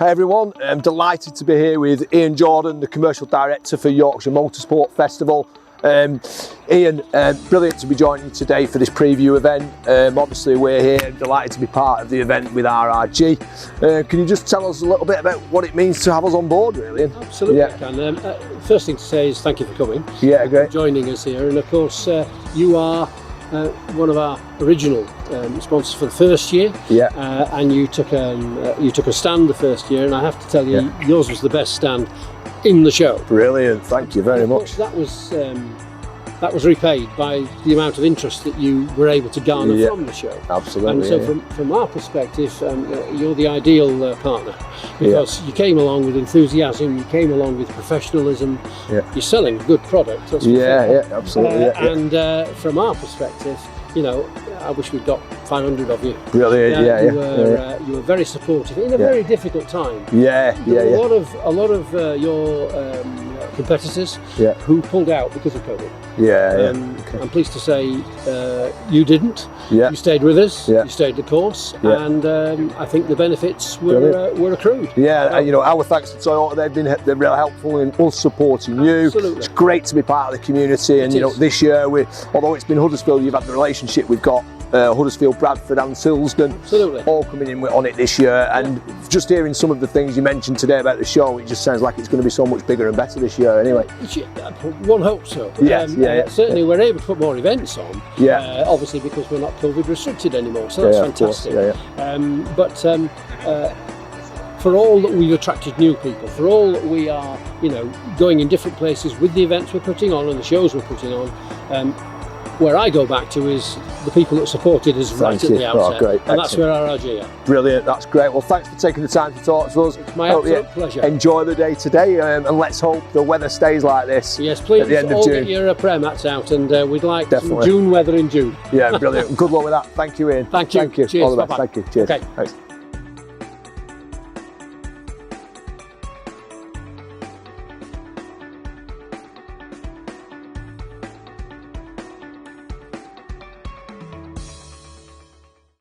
Hi everyone, I'm delighted to be here with Ian Jordan, the Commercial Director for Yorkshire Motorsport Festival. Ian, brilliant to be joining you today for this preview event. Obviously we're here and delighted to be part of the event with RRG. Can you just tell us a little bit about what it means to have us on board, really? Ian? Absolutely, yeah. I can. First thing to say is thank you for coming. Yeah, great. Joining us here, and of course you are one of our original sponsors for the first year. Yeah. And you took a stand the first year, and I have to tell you, yours was the best stand in the show. Brilliant, thank you very much. That was repaid by the amount of interest that you were able to garner from the show. Absolutely. And so from our perspective, you're the ideal partner, because you came along with enthusiasm, you came along with professionalism, you're selling a good product. That's absolutely. And from our perspective, you know, I wish we'd got 500 of you. Brilliant, You were very supportive in a very difficult time. A lot of your competitors who pulled out because of COVID. I'm pleased to say you didn't. You stayed with us. You stayed the course, and I think the benefits were accrued. You know, our thanks to Toyota. They're really helpful in us supporting you. Absolutely. It's great to be part of the community, and you know, this year, although it's been Huddersfield, you've had the relationship we've got. Huddersfield, Bradford and Silsden all coming in on it this year, and just hearing some of the things you mentioned today about the show, it just sounds like it's going to be so much bigger and better this year anyway. One hopes so. Certainly we're able to put more events on, obviously because we're not COVID restricted anymore, so that's fantastic. But for all that we've attracted new people, for all that we are, you know, going in different places with the events we're putting on and the shows we're putting on, where I go back to is the people that supported us right at the outset, and that's where RRG are. Brilliant, that's great. Well, thanks for taking the time to talk to us. It's my absolute pleasure. Enjoy the day today, and let's hope the weather stays like this. Yes, please. At the end of all June. Get your prayer mats out, and we'd like some June weather in June. Yeah, brilliant. Good luck with that. Thank you, Ian. Thank you. Thank you. Cheers. All the best. Bye-bye. Thank you. Cheers. Okay. Thanks.